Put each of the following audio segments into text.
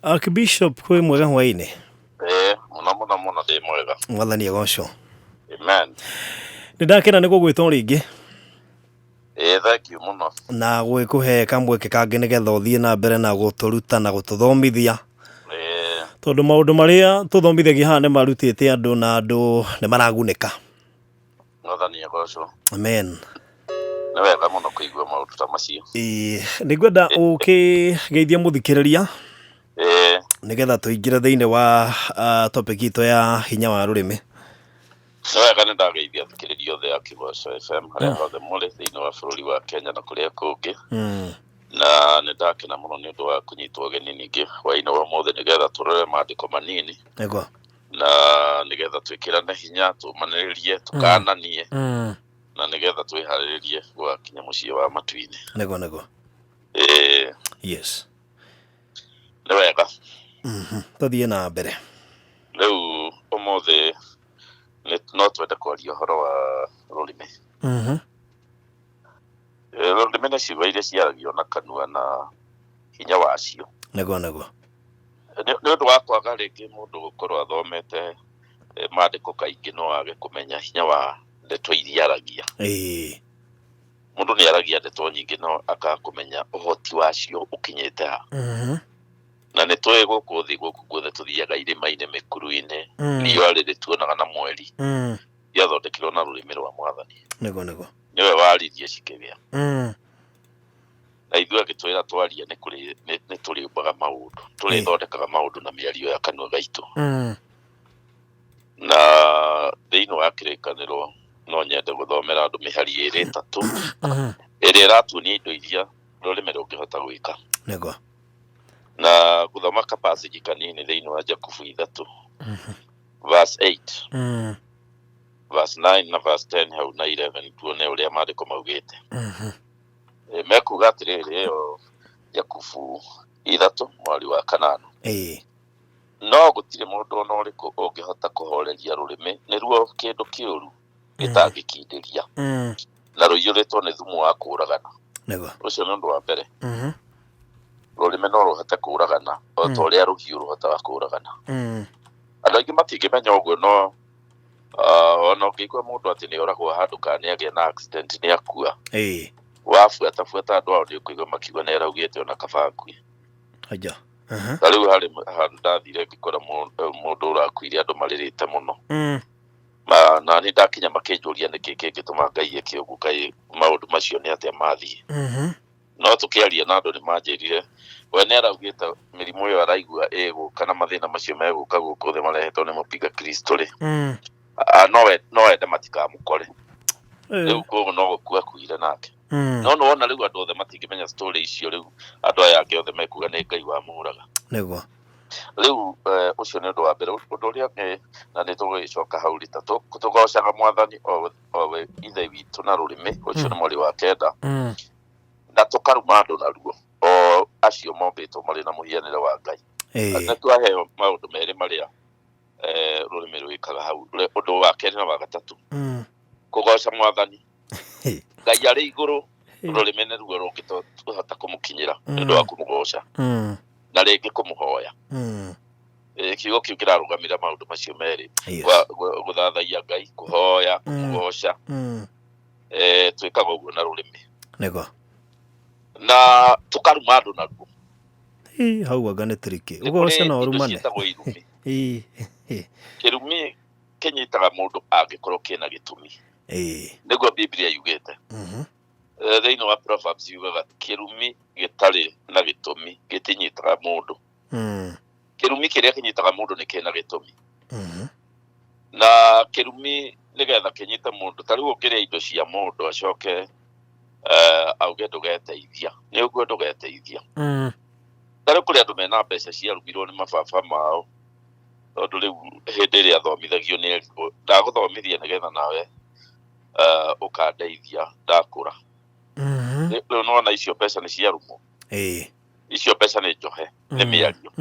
Archbishop kwe mwega hwaine. Muna ndi mwega. Mwathani agocwo. Amen. Nindakena niguo gwitwo ringi. Thank you muno. Na gwikuhe kamweke kangi nigetha uthie na mbere na guturuta na gututhomithia. Tondu maundu maria tuthomithagia haha ni marutite andu na andu ni maraguneka. Mwathani agocwo. Amen. Ni wega muno kuigua maundu ta macio. Ningwenda ukigeithia muthikiriria. Nigetha tuingire thiini wa topic ito ya hinya wa rurimi. Ni wega nindageithia thikiriria othe ya Kĩboco FM haria hothe muri thiini wa bururi wa Kenya na kuria kungi. Na nindakena muno ni undu wa kunyitwo ugeni ningi hwaini wa mothe nigetha turore maandiko manini. Ego. Na nigetha twikirane hinya tumaniririe tukananie. Na nigetha twihariririe gwakinya mucii wa matu-ini. Nego. Yes. Ni wega. Tuthie na mbere. Riu umothe no twende kwaria horo wa rurimi. Rurimi ni ciugo iria ciaragio na kanua na hinya wacio. Nego. Ni undu wa kwaga ringi mundu gukorwo athomete maandiko kaingi no age kumenya hinya wa ndeto iria aragia. Mundu ni aragia ndeto nyingi no akakumenya uhoti wacio ukinyite ha. Na ni twi guku thi guku guothe tuthiaga irima-ini mikuru-ini riũa rĩrĩ tuonaga na mweri yathondekirwo na rurimi rwa Mwathani. Nego. Niwe waririe cikĩgĩa. Na ithuĩ agĩtwĩra twaria nĩ tũrĩũmbaga maũndũ tũrĩthondekaga maũndũ na mĩario ya kanua gaitũ. Na thĩinĩ wa kĩrĩkanĩro no nyende gũthomera andũ mĩhari ĩrĩ ĩtatũ ĩrĩa ĩratuonia indo iria rũrĩmĩ rũngĩhota gwĩka. Nego. Na guthoma passage kanini thĩinĩ wa Jakubu 3 verse 8 verse 9 na verse 10 hau na 11 tuone ũrĩa maandĩko maugĩte. Mekuga atĩrĩrĩ ĩyo Jakubu 3 mweri wa 8. No gũtirĩ mũndũ ona ũrĩkũ ũngĩhota kũhoreria rũrĩmĩ nĩruo kĩndũ kĩũru gĩtangĩkindĩria na rũiyũrĩtwo nĩ thumu wa kũũragana. Ũcio nĩ ũndũ wa mbere. Rũrĩmĩ no rũhote kũũragana o ta ũrĩa rũhiũ rũhotaga kũũragana. Andũ aingĩ matingĩmenya ũguo no ona ũngĩigua mũndũ atĩ nĩ oragwo handũ kana nĩ agĩa na accident nĩ akua. Wabuata andũ ao nĩ ũkũigua makiuga nĩ araugĩte ona kaba akue. Na rĩu harĩ handũ ndathire ngĩkora mũndũ ũrakuire andũ marĩrĩte mũno. Na nĩ ndakinya makĩnjũria nĩkĩ kĩngĩtũma Ngai eke ũguo, kaĩ maũndũ macio nĩ atĩa mathiĩ. No tũkĩaria na andũ nĩ manjĩrire we nĩ araugĩte mĩrimũ ĩyo araigua ĩgũka na mathĩna macio megũka gũkũ thĩ marehetwo nĩ mũpinga Kristo rĩ no ende matikamũkore. Rĩu koguo no gũkua akuire nake. No wona rĩu andũ othe matingĩmenya story icio, rĩu andũ aya angĩ othe mekuga nĩ Ngai wamũraga. Rĩu ũcio nĩ ũndũ wa mbere. Ũndũ ũrĩa ũngĩ na nĩ tũgũgĩcoka hau rita tũgocaga Mwathani o we ithe witũ na rũrĩmĩ. Ũcio nĩ mweri wa 9 na tũkaruma andũ naruo o acio mombĩtwo marĩ na mũhianĩre wa Ngai. Na twaheo maũndũ merĩ marĩa rũrĩmĩ rwĩkaga hau. Ũndũ wa kerĩ na wa gatatũ kũgoca Mwathani. Ngai arĩ igũrũ, rũrĩmĩ nĩruo rũngĩhota kũmũkinyĩra nĩ ũndũ wa kũmũgoca na rĩngĩ kũmũhoya. Kiugo kĩu kĩrarũgamĩrĩra maũndũ macio merĩ, gũthathaiya Ngai, kũhoya, kũmũgoca. Twĩkaga ũguo na rũrĩmĩ na tukaruma andu naruo. Hau anga nĩ triki ugoce na urumane. Kĩrumi kĩnyitaga mũndũ angĩkorwo kĩna gĩtũmi. Nĩguo Biblia yugĩte. Thĩinĩ wa Proverbs yugaga kĩrumi gĩtarĩ na gĩtũmi gĩtinyitaga mũndũ. Kĩrumi kĩrĩa kĩnyitaga mũndũ nĩ kĩna gĩtũmi. Na kĩrumi nĩgetha kĩnyite mũndũ, ta rĩu ũngĩrĩa indo cia mũndũ acoke auge ndũgeteithia, nĩ ũguo ndũgeteithia. Tarĩ kũrĩ andũ mena mbeca ciarumirwo nĩ mababa mao, tondũ rĩu hĩndĩ ĩrĩa athomithagio nĩ erirwo ndagũthomithia nĩgetha nawe ũkandeithia ndakũra. Rĩu nona icio mbeca nĩ ciarumwo. Icio mbeca nĩ njohe, nĩ mĩario.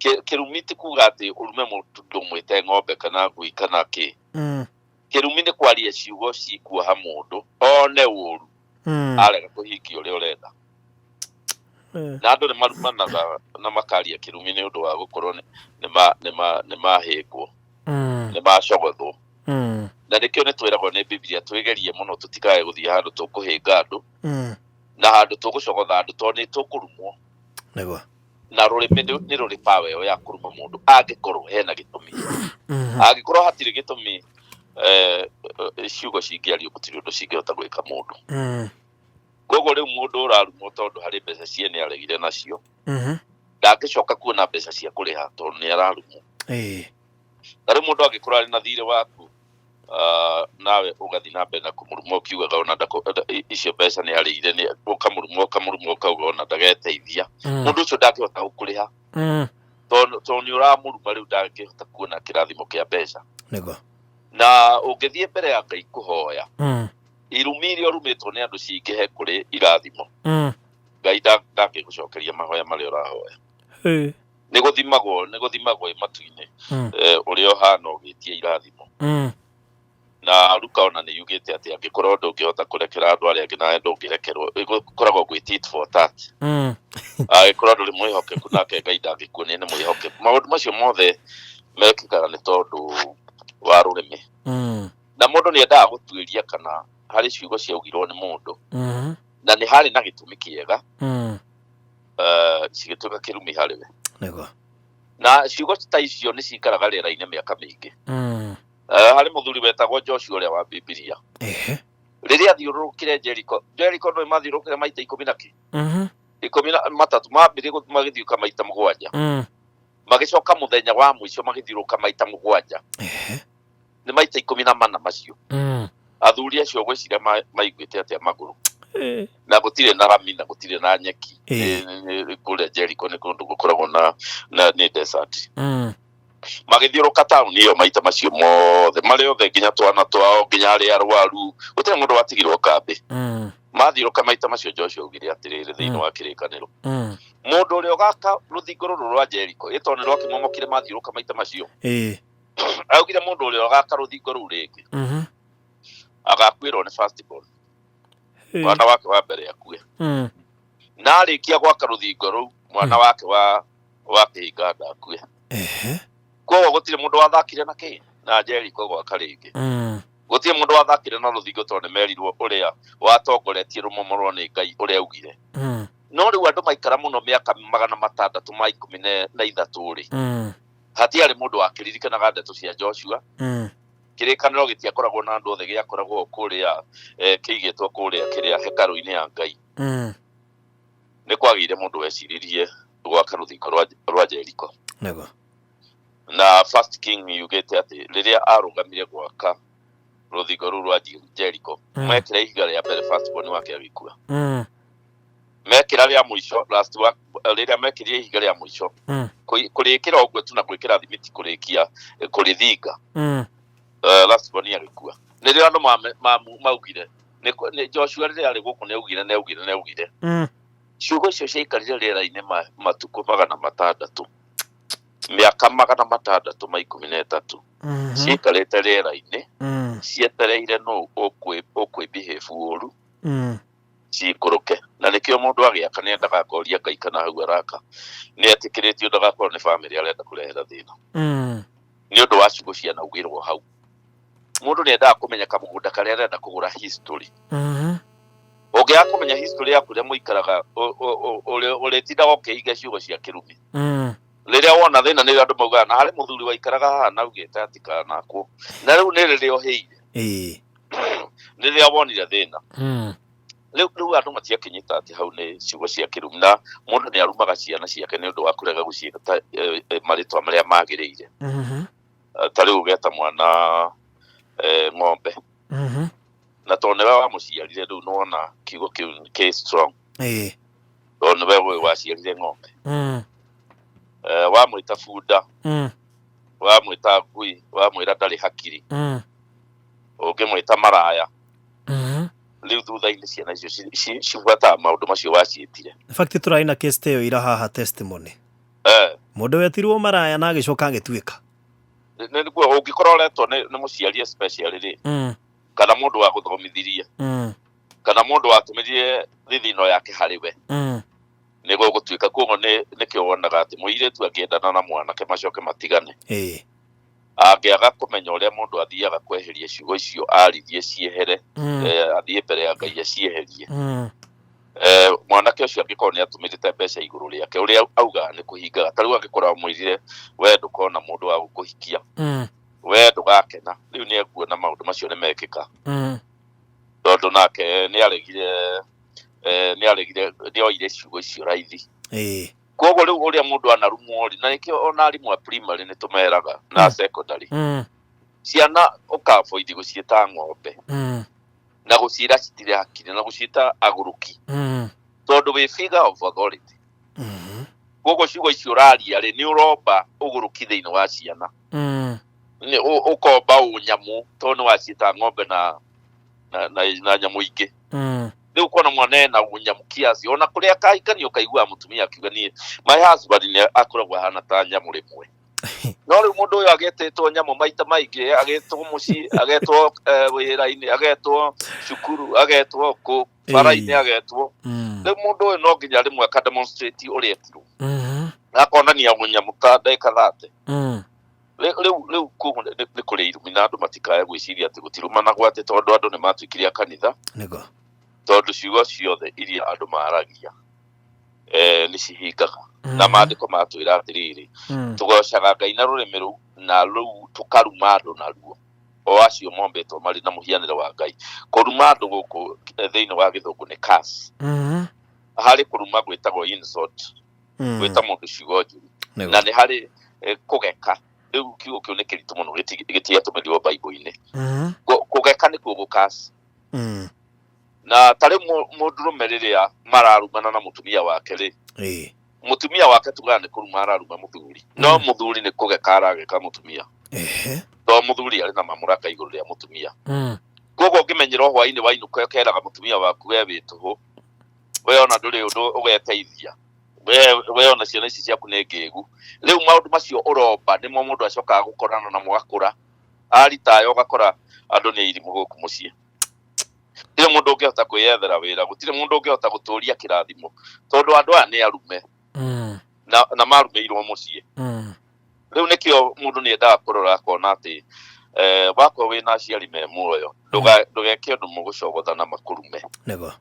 Kĩrumi ti kuga atĩ ũrume mũndũ ndũmwĩte ng'ombe kana ngui kana kĩ. Kĩrumi nĩ kwaria ciugo cikuoha mũndũ one ũũru arega kũhingia ũrĩa ũrenda. na andũ nĩmarumanaga na makaria kĩrumi nĩ ũndũ wa gũkorwo nĩ mahĩngwo nĩ macogothwo na nĩkĩo nĩtwĩragwo nĩ Biblia twĩgerie mũno tũtikae gũthiĩ handũ tũkũhĩnga andũ na handũ tũgũcogotha andũ tondũ nĩtũkũrumwo na rũrĩmĩ nĩ rũrĩ power ĩyo ya kũruma mũndũ angĩkorwo hena gĩtũmi angĩkorwo hatirĩ gĩtũmi ciugo cingĩario gũtirĩ ũndũ cingĩhota gwĩka mũndũ koguo rĩu mũndũ ũrarumwo tondũ harĩ mbeca ciene aregire nacio ndangĩcoka kuona mbeca cia kũrĩha tondũ nĩ ararumwo na rĩu mũndũ angĩkorwo arĩ na thirĩ waku nawe ũgathiĩ na mbere na kũmũruma ũkiugaga ona icio mbeca nĩ arĩire ũkamũruma ũkauga ona ndageteithia mũndũ ũcio ndangĩhota gũkũrĩha tondũ nĩ ũramũruma rĩu ndangĩhota kuona kĩrathimo kĩa mbeca na ũngĩthiĩ mbere ya Ngai kũhoya irumi iria ũrumĩtwo nĩ andũ cingĩhe kũrĩ irathimo Ngai ndangĩgũcokeria mahoya marĩa ũrahoya nĩ gũthimagwo matu-inĩ ũrĩa ũhana ũgĩtia irathimo na Luka ona nĩ yugĩte atĩ angĩkorwo ndũngĩhota kũrekera andũ arĩa angĩ nawe ndũngĩrekerwo gũkoragwo gwĩ tit for tat angĩkorwo ndũrĩ mwĩhokeku nake Ngai ndangĩkuonia nĩ mwĩhokeku maũndũ macio mothe mekĩkaga nĩ tondũ wa rũrĩmĩ na mũndũ nĩ endaga gũtuĩria kana harĩ ciugo ciaugirwo nĩ mũndũ na nĩ harĩ na gĩtũmi kĩega cigĩtuĩka kĩrumi harĩ we na ciugo ta icio nĩ cikaraga rĩera-inĩ mĩaka mĩingĩ harĩ mũthuri wetagwo Joshua ũrĩa wa Biblia rĩrĩa athiũrũrũkire Jericho no mathiũrũrũkire maita 13 magĩthiũka maita 7 magĩcoka mũthenya wa mũico magĩthiũrũka maita 7 nĩ maita 14 macio athuri acio gwĩciria maiguĩte atĩa magũrũ na gũtirĩ na rami na gũtirĩ na nyeki kũrĩa Jericho nĩ kũndũ gũkoragwo na nĩ desert magĩthiũrũka taũni ĩyo maita macio mothe marĩ othe nginya twana twao nginya arĩa arwaru gũtirĩ mũndũ watigirwo kambĩ mathiũrũka maita macio Joshua augire atĩrĩrĩ thĩinĩ wa kĩrĩkanĩro mũndũ ũrĩa ũgaka rũthingo rũrũ rwa Jericho ĩtondũ nĩ rwakĩmomokire mathiũrũka maita macio augire mũndũ ũrĩa ũgaka rũthingo rũu rĩngĩ agakuĩrwo nĩ firstborn mwana wake wa mbere akue na arĩkia gwaka rũthingo rũu mwana wake wa kĩhinga ndakue koguo gũtirĩ mũndũ wathakire na kĩ na Jericho gwaka rĩngĩ gũtirĩ mũndũ wathakire na rũthingo tondũ nĩ merirwo ũrĩa watongoretie rũmomorwo nĩ Ngai ũrĩa augire no rĩu andũ maikara mũno mĩaka 613 rĩ hatiarĩ mũndũ wakĩririkanaga ndeto cia Joshua kĩrĩkanĩro gĩtiakoragwo na andũ othe gĩakoragwo kũrĩa kĩigĩtwo kũrĩa kĩrĩa hekarũ-inĩ ya Ngai nĩ kwagĩire mũndũ weciririe gwaka rũthingo rwa Jericho na First King yugĩte atĩ rĩrĩa arũgamire gwaka rũthingo rũu rwa Jericho mekĩra ihiga rĩa mbere firstborn wake agĩkua mekĩra rĩa mũico rĩrĩa mekĩrire ihiga rĩa mũico kũrĩkĩra ũguo tu na gwĩkĩra thimiti kũrĩkia kũrĩthinga lastborn agĩkua nĩrĩo andũ maugire Joshua rĩrĩa arĩ gũkũ nĩaugire ciugo icio ciaikarire rĩera-inĩ matukũ 600 mĩaka 613 ciaikarĩte rĩera-inĩ cietereire no ũkwĩbehave ũũru ciikũrũke na nĩkĩo mũndũ agĩaka nĩ endaga koria Ngai kana hau araka nĩ etĩkĩrĩtio ndagakorwo nĩ famĩlĩ arenda kũrehera thĩna nĩ ũndũ wa ciugo cianaugĩrwo hau mũndũ nĩ endaga kũmenya kamũgũnda karĩa arenda kũgũra history ũngĩaga kũmenya history yaku rĩa mũikaraga ũrĩtindaga ũkĩiga ciugo cia kĩrumi rĩrĩa wona thĩna nĩ andũ maugaga na harĩ mũthuri waikaraga haha na ugĩte atĩ kanakwo na rĩu nĩ rĩrĩa ũhĩire rĩrĩa wonire thĩna rĩu andũ matiakĩnyita atĩ hau nĩ ciugo cia kĩrumi na mũndũ nĩ arumaga ciana ciake nĩ ũndũ wa kũrega gũciĩta marĩtwa marĩa magĩrĩire ta rĩu ũgeta mwana ng'ombe na tondũ nĩwe wamũciarire rĩu nĩwona kiugo kĩu kĩ strong tondũ nĩwe waciarire ng'ombe wamwĩta bunda wamwĩta ngui wamwĩra ndarĩ hakiri ũngĩmwĩta maraya rĩu thutha-inĩ ciana icio cibuataga maũndũ macio waciĩtire in fact tũrarĩ na case ĩyo ira haha testimony mũndũ wetirwo maraya na agĩcoka agĩtuĩka nĩguo ũngĩkorwo ũretwo nĩ mũciari especially rĩ kana mũndũ wa gũthomithirie kana mũndũ watũmĩrire thithino yake harĩ we nego gutuika kuo ne kio wonaga ati muiretu akiendana na mwanake macoke matigane angiaga kumenya uria mundu athiaga kweheria ciugo icio arithie ciehere athie mbere ya Ngai acieherie mwanake ucio angikorwo ni atumirite mbeca iguru riake uria auga ni kuhinga tariu angikora mwirire we ndukona mundu wa gukuhikia we ndugakena riu ni ekuona maundu macio ni mekika tondu nake ni aregire ndioire ciugo icio raithi koguo riu uria mundu anarumwo ri na nikio ona arimu a primary ni tumeraga na secondary ciana ukavoidi guciita ng'ombe na gucira citire hakiri na gucita aguruki tondu we figure of authority koguo ciugo icio raria ri ni uroba uguruki thiini wa ciana ni ukomba unyamu tondu wacita ng'ombe na nyamu ingi riu kona mwana na unyamu kiasi ona kuria kaikani ukaigua mutumia akiuga ni my husband ni akoragwa hana ta nyamu rimwe no riu mundu uyu agetetwo nyamu maita maingi agetwo muci agetwo wira-ini agetwo cukuru agetwo ku bara-ini agetwo riu mundu uyu no nginya rimwe ka demonstrate uria etirwo akonania unyamu ta ndeka 30 riu kugu ni kuri irumina andu matikae gwiciria ati gutirumana gwate tondu andu ni matuikiria kanitha nego tondu ciugo ciothe iria andu maragia ni cihingaga na maandiko matwira atiriri tugocaga Ngai na rurimi ru na ru tukaruma andu naruo o acio mombetwo mari na muhianire wa Ngai kuruma andu guku thiini wa githungu ni curse hari kuruma gwitagwo insult gwita mundu ciugo njuru na ni hari kugeka riu kiugo kiu ni kiritu muno gitiatumirio Bible-ini kugeka ni kugukasi na tare mundurume riria mararumana na mutumia wake ri mutumia wake tugane kuruma araruma muthuri no muthuri ni kugeka arageka mutumia to muthuri ari na mamuraka iguru ria mutumia gogo ngimenyera hwaini wainuka keraga mutumia waku we wituhu we ona nduri undu ugeteithia we ona ciana ici ciaku ni ngigu riu maundu macio uroba nimo mundu acokaga gukorana na mwakura aritayo gakora andu ni irimu guku mucie tire mundu ungehota kwiyethera wira gutire mundu ungehota guturia kirathimo tondu andu aya ni arume na marumeirwo mucie riu nikio mundu ni endaga kurora akona ati wako wina aciari me muoyo ndugeke undu mugucogotha na makurume nego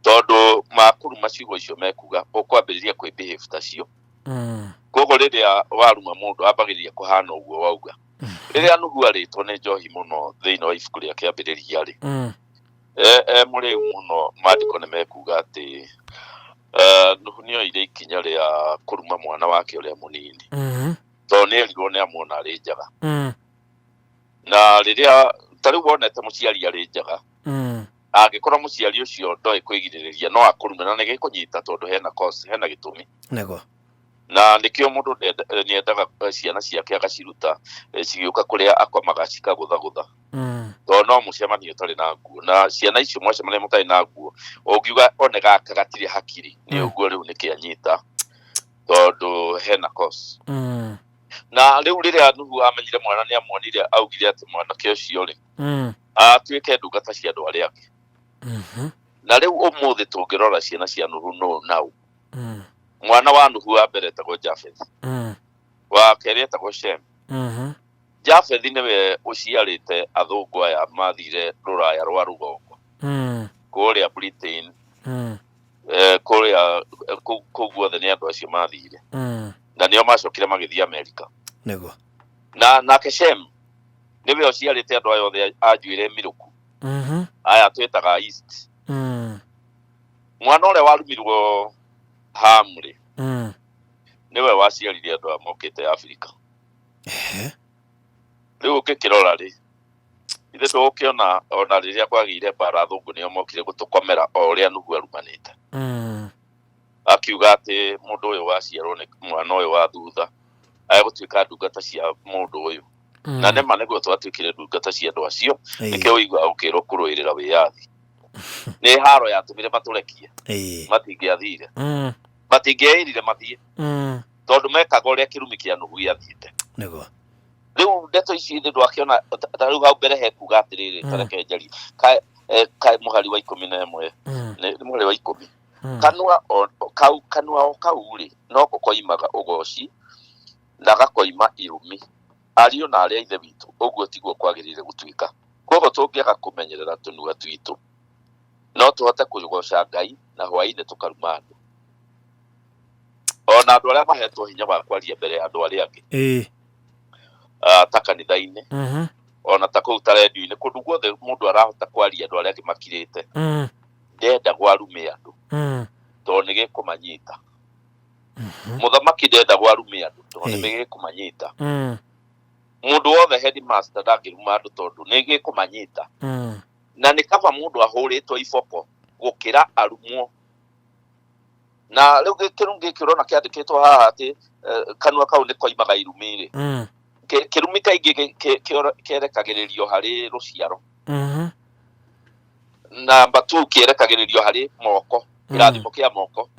tondu makuruma ciugo icio mekuga ukwambiriria kwi behave tacio koguo riria waruma mundu ambagiriria kuhana uguo wauga riria nugu aritwo ni njohi muno thiini wa ibuku ria kiambiriria ri muri muno maandiko ni mekuga ati nuhu nio ire ikinya ria kuruma mwana wake uria munini to ni erirwo ni amwona ari njaga na riria tariu wonete muciari ari njaga agikora muciari ucio ndoi kwigiririria no akurume na nige kunyita tondu hena cause hena gitumi nego na nikio mundu ni endaga ciana ciake agaciruta cigiuka kuria akomaga cikagutha to no mucemanio tari na nguo na ciana icio mwacemania mutari na nguo ungiuga onega kagatiri hakiri ni uguo riu nikianyita tondu hena cause na riu riria nuhu amenyire mwana ni amuonire augire ati mwana ke ucio ri atuike ndungata cia andu aria angi na riu umuthi tungirora ciana cia nuhu no nau mwana wa nuhu wa mbere etagwo Jafeth wa keri etagwo Shem Jafeth niwe uciarite athungu aya mathire ruraya rwa rugongo kuria Britain kuria kuguothe ni andu acio mathire na nio macokire magithia America nego na Shem niwe uciarite andu ayo othe ajuire miruku aya twetaga East mwana ule warumirwo Hamri niwe waciarire andu amokite Africa riu ukikirora ri ithe ndukiona ona riria kwagire bara athungu nio mokire gutukomera o uria nugu arumanite akiuga ati mundu uyu waciarwo ni mwana uyu wa thutha agutuika ndungata cia mundu uyu na nema niguo twatuikire ndungata cia andu acio nikio igua ukirwo kuruirira wiyathi ni haro yatumire maturekie matingiathire matingeirire mathie tondu mekaga uria kirumi kia nuhu giathiite nego riu ndeto ici ndu akiona riu hau mbere he kuga atiriri tareke njari ka muhari wa 11 ni muhari wa 10 kanua kau kanua o kau ri no koimaga ugoci na gakoima irumi ario na aria ithe bitu uguo tiguo kwagirire gutuika kogo tungiaga kumenyerera tunua twitu no tuhote kugoca Ngai na hwaine tukaruma andu ona andu aria mahetwo hinya wa kwaria mbere ya andu aria angi ta kanitha-ini ona ta kuu ta radio-ini kundu guothe mundu arahota kwaria andu aria angi makirite ndenda gwarume andu to ni gikumanyita muthamaki ndenda gwarume andu to ni gikumanyita mundu wothe headmaster ndangiruma andu tondu ni gikumanyita na ni kaba mundu ahuritwo iboko gukira arumwo na riu kirungi kirona kiandikitwo haha ati kanua kau ni koimaga irumiri kirumi kaingi kierekagiririo hari ruciaro namba 2 kierekagiririo hari moko irathimo kia moko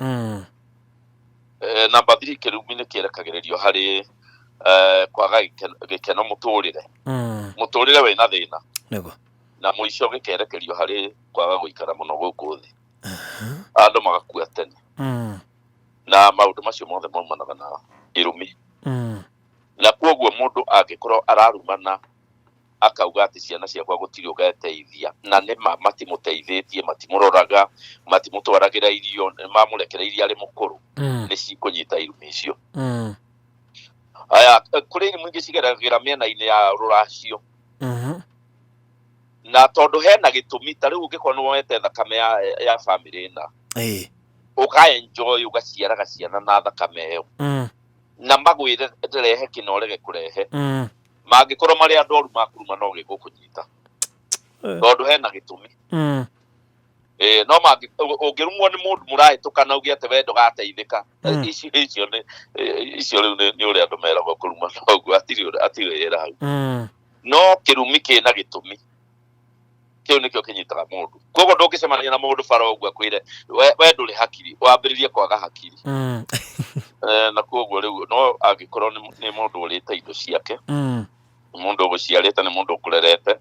namba 3 kirumi ni kierekagiririo hari kwaga gikeno muturire wina thina na muico gikerekerio hari kwaga guikara muno guku thi andu magakua tene na maundu macio mothe maumanaga na irumi na koguo mundu angikorwo ararumana akauga ati ciana ciakwa gutiri ugeteithia na ne matimuteithitie matimuroraga matimutwaragira irio mamurekera iria ari mukuru ni cikunyita irumi icio aya kuri irumi ingi cigeragira miena-ini ya ruracio na tondu hena gitumi ta riu ungikorwo ni woete thakame ya family na uka enjoy ugaciaraga ciana na thakame iyo na magwire nderehe kinorege kurehe mangikorwo mari andu oru makuruma no gigukunyita tondu hena gitumi no ungirumwo ni mundu murahitukana ugie ati wendo gateithika icio riu ni uri andu meragwo kuruma noguo atiri wira hau no kirumi kina gitumi kiu nikio kinyitaga mundu kogo ndungicemania na mundu bara uguo akwire we nduri hakiri wambiririe kwaga hakiri na koguo riu no angikorwo ni mundu urite indo ciake mundu uguciarite ni mundu ukurerete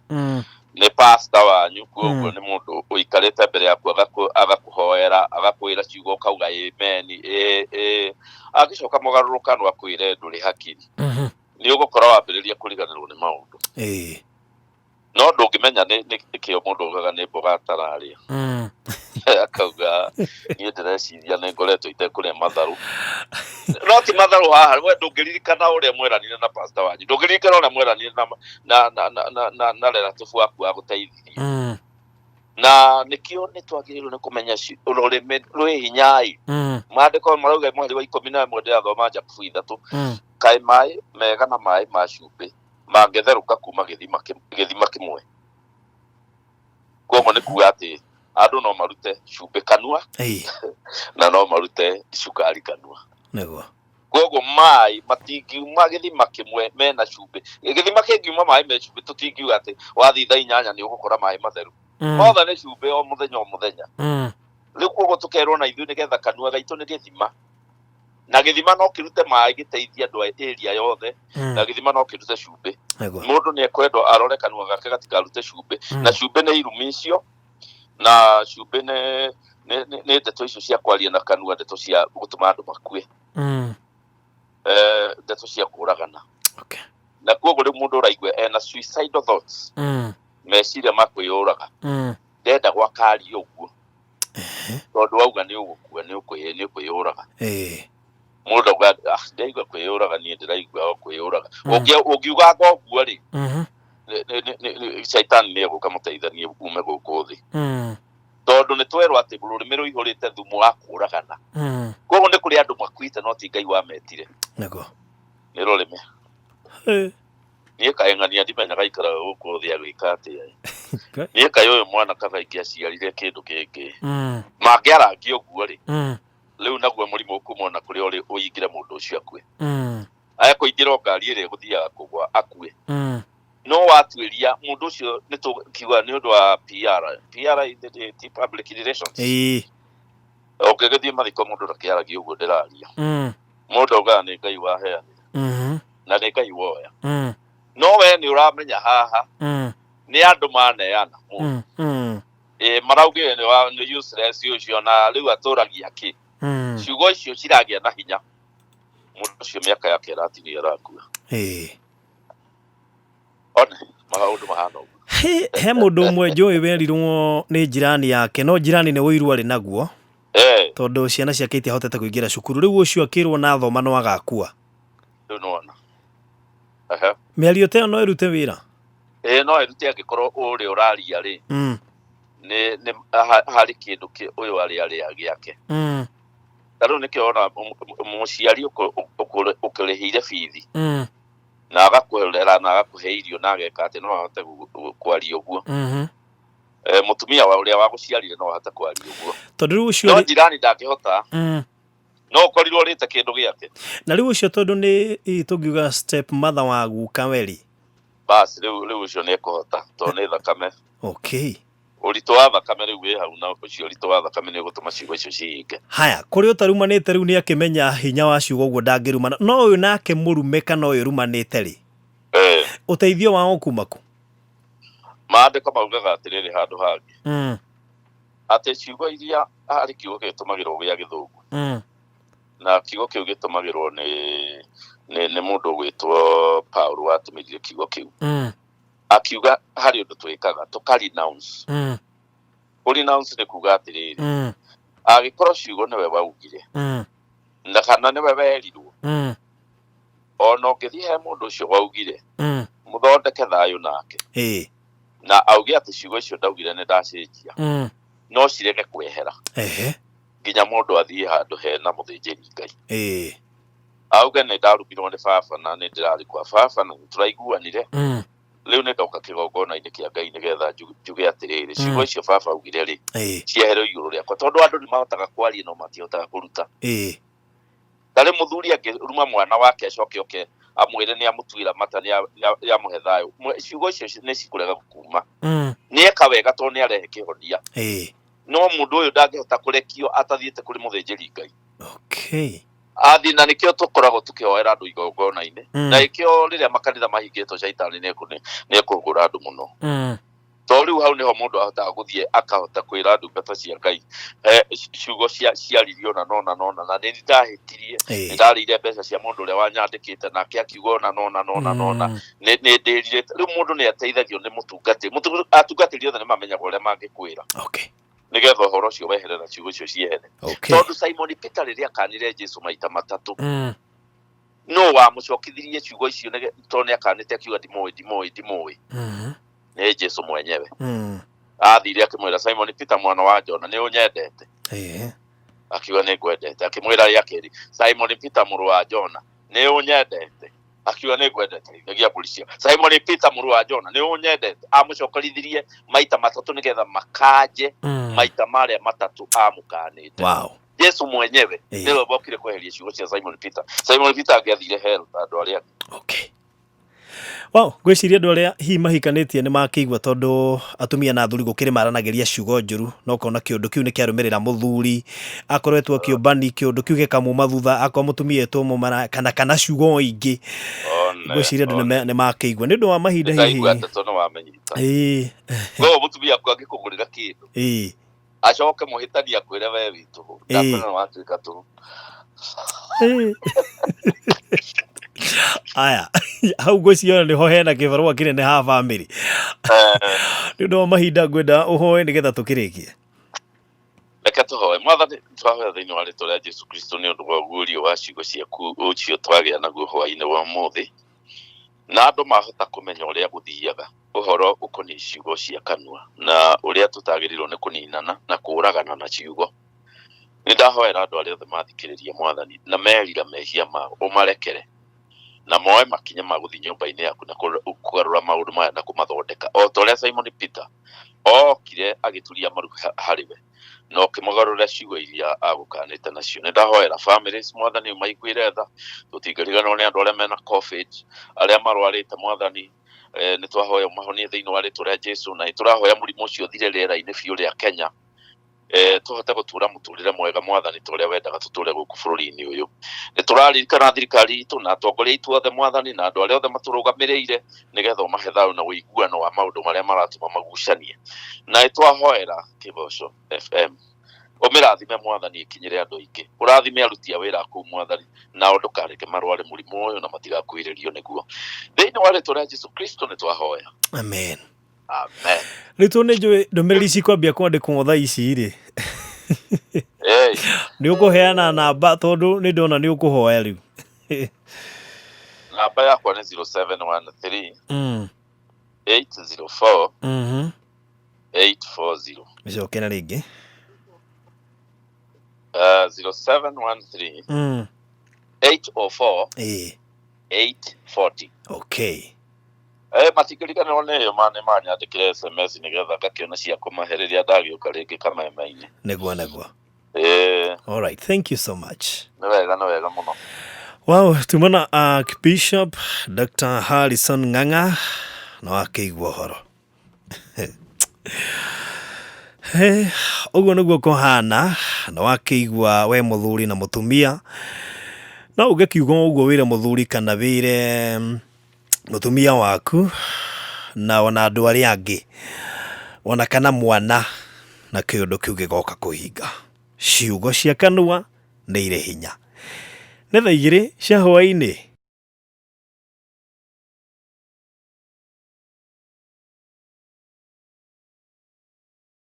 ni pastor wanyu koguo ni mundu uikarite mbere yaku agakuhoera agakwira ciugo kauga amen agicoka mugaruruka no akwire nduri hakiri ni ugukora wambiririe kuriganirwo ni maundu no ndungimenya ni kio mundu ugaga ni mboga atararia akauga ni ndireciria ni ngoretwo itekuria matharu no ti matharu haha we ndungiririkana uria mweranire na pastor wanyu ndungiririkana uria mweranire na relative waku wa guteithia na nikio ni twagirirwo ni kumenya ururimi rwi hinyai maandiko marauga mweri wa 11 ndirathoma Jakubu 3 kai mai mega na mai ma cumbi mangetheruka kuma githima kimwe koguo ni kuga ati andu no marute cumbi kanua na no marute cukari kanua niguo koguo mai matingiuma githima kimwe mena cumbi githima kingiuma mai me cumbi tutingiuga ati wathitha inyanya ni ugukora mai matheru mothe ni cumbi o muthenya riu koguo tukerwo na ithuĩ nigetha kanua gaitu ni githima na githima no kirute mai giteithia andu area yothe na githima no kirute cumbi mundu ni ekwendo arore kanua gake gatikarute cumbi na cumbi ni irumi icio na cumbi ni ndeto icio cia kwaria na kanua ndeto cia gutuma andu makue ndeto cia kuragana na koguo riu mundu uraigwe ena suicidal thoughts meciria makwiyuraga ndenda gwakaria uguo tondu wauga ni ugukua ni ukwiyuraga mundu auga ndaigua kwiyuraga ni ndiraigua o kwiyuraga ungiuga ngoguo ri shaitani ni eguka muteithanie ume guku thi tondu ni twerwo ati rurimi ruihurite thumu wa kuragana koguo ni kuri andu makuite no ti Ngai wametire nego ni rurimi nie kaengania ndimenyaga ikara guku thi agwika ati nie kayo mwana kathaiki aciarire kindu kingi mangiarangio guo ri riu naguo murimu ukumona kuri uri uingire mundu ucio akue aya kuingira ngari ire guthiaga kugwa akue no watwiria mundu ucio ni tukiuga ni undu wa PR the public relations ukigithie mathiko mundu ndakiaragia uguo ndiraria mundu auga ni Ngai waheanira na ni Ngai woya no we ni uramenya haha ni andu maneana maraugire ni useless ucio na riu aturagia ki ciugo icio ciragia na hinya mundu ucio miaka yake ratini arakua one maundu mahana he mundu umwe njui werirwo ni jirani yake no jirani ni wiru ari naguo tondu ciana ciake itihotete kuingira cukuru riu ucio akirwo na thoma no agakua riu nona miario te no irute wira no irute angikorwo uri uraria ri ni hari kindu ki uyu ari agiake taro ni kiona muciari ukurihiire bithi na agakuhera na agakuhe irio na ageka ati no ahote kwaria uguo mutumia wa uria waguciarire no ahote kwaria uguo tondu riu ucio no jirani ndangihota no korirwo rite kindu giake na riu ucio tondu ni tungiuga step mother wa guka weri bas riu ucio ni kuhota to ni thakame urito wa thakame riu wi hau na ucio urito wa thakame ni gutuma ciugo icio cihinge haya kuri utarumanite riu ni akimenya hinya wa ciugo guo ndangirumana no uyu nake murume kana uyu rumanite ri uteithio wao kumaku maandiko maugaga atiriri handu hangi ati ciugo iria hari kiugo gitumagirwo gya githungu na kiugo kiu gitumagirwo ni mundu gwitwo Paul watumire kiugo kiu akiuga hari undu twikaga tukarenounce renounce ni kuga atiriri agikorwo ciugo niwe waugire na kana niwe werirwo ona ungithie he mundu ucio waugire muthondeke thayu nake na auge ati ciugo icio ndaugire ni ndacenjia no cirege kwehera nginya mundu athie handu hena muthinjiri Ngai auge ni ndarubirwo ni baba na ni ndirari kwa baba na turaiguanire riu ni ngauka kigongona-ini kia Ngai nigetha njuge atiriri ciugo icio baba augire ri cieherwo iguru riakwa tondu andu ni mahotaga kwaria no matihotaga kuruta ndari muthuri angiruma mwana wake acoke amwire ni amutwira mata ni amuhe thayu ciugo icio ni cikurega kuma ni eka wega to ni arehe kihonia no mundu uyu ndangihota kurekio atathiete kuri muthinjiri Ngai athina nikio tukoragwo tukioera andu igongona-ini na ikio riria makanitha mahingitwo shaitani ni kugura andu muno to riu hau niho mundu ahotaga guthie akahota kwira andu ngata cia Ngai ciugo ciaririo na nona na ni ndahitirie ndarire mbeca cia mundu uria wanyandikite nake akiuga nona ni ndirire riu mundu ni ateithagio ni atungatiri othe ni mamenyaga uria mangikwira nigetha horo cio wehere na ciugo icio ciehere tondu Simon Peter riria kanire Jesu maita matatu no wa mucokithirie ciugo icio to ni akanite akiuga ndimoi ni Jesu mwenyewe athire akimwira Simon Peter mwana wa Jona ni unyendete akiuga ni ngwendete akimwira ria keri Simon Peter muru wa Jona ni unyendete akiuga ni ngwendete ngiya policia Simon Peter muru wa Jona ni unyendete amucokorithirie maita matatu nigetha makaje maita maria matatu amukanite Jesu mwenyewe niwe bokire kweheria ciugo cia Simon Peter agiathire hell andu aria gwiciria andu aria hi mahikanitie ni makigwa tondu atumia na athuri gukiri maranageria ciugo njuru no kona kiundu kiu ni kiarumirira muthuri akoretwo kiumbani kiundu kiu gikamuma thutha akwa mutumia etwo kana ciugo ingi gwiciria andu ni makigwa ni ndu wa mahinda hihi go mutumia kwa ngikugurira kindu acoke muhitania kwire we witu ndakona watuika tu aya hau gwiciona niho hena kibarua kinene ha family ni ndu wa mahinda ngwenda uhoe nigetha tukirikie reke tuhoe mwathani twahoya thiini wa ritwa ria Jesu Kristo ni undu wa guorio wa ciugo ciaku ucio twagia naguo hwaini wa muthi na andu mahota kumenya uria guthiaga uhoro ukoni ciugo cia kanua na uria tutagirirwo ni kuninana na kuragana na ciugo ni ndahoera andu aria othe mathikiririe mwathani na merira mehia mao umarekere na moe makinya maguthi nyumba-ini yaku na kugarura maundu maya na kumathondeka o to ria Simon Peter okire agituria maru hariwe no kimugarura ciugo iria agukanite nacio ni ndahoera families mwathani maiguire tha tutingariganwo ni andu aria mena covid aria marwarite mwathani ni twahoya mahonie thiini wa ritwa ria Jesu na turahoya murimu ucio thire rĩera-inĩ biũ ria Kenya tuhote gutura muturire mwega mwathani turia wendaga tuture guku bururi-ini uyu ni turaririkana thirikari itu na atongoria itu othe mwathani na andu aria othe maturugamiriire nigetha umahe thayu na uiguano wa maundu maria maratuma magucanie na twahoera Kiboco FM umirathime mwathani ikinyire andu aingi urathime aruti a wira ku mwathani nao ndukareke marware murimu uyu na matigakuiririo niguo thiini wa ritwa ria Jesu Kristo ni twahoya Amen. Amen. Rĩtũ nĩ njũĩ ndũmĩrĩri ici kwambia kwandĩkwo thaa ici rĩ nĩ ũkũheana namba tondũ nĩ ndona nĩ ũkũhoya rĩu namba yakwa nĩ 0713 804 840 mĩcoke na rĩngĩ 0713 804 840 okay. Matikiriganĩrwo nĩ ĩyo nĩmanyandĩkĩre SMS nĩgetha ngakĩona cia kũmaherĩria ndagĩũka rĩngĩ kameme-inĩ nĩguo all right, thank you so much. Nĩ wega mũno. Wow, tumana Archbishop Dr. Harrison Ng'ang'a na wakĩigua ũhoro ũguo nĩguo kũhana na wakĩigua we mũthuri na mũtumia na ũngĩkiuga ũguo wĩre mũthuri kana wĩre mũtumia waku na ona andũ arĩa angĩ ona kana mwana na kĩũndũ kĩu gĩgoka kũhinga ciugo cia kanua nĩ irĩ hinya nĩ thaa igĩrĩ cia hwaĩ-inĩ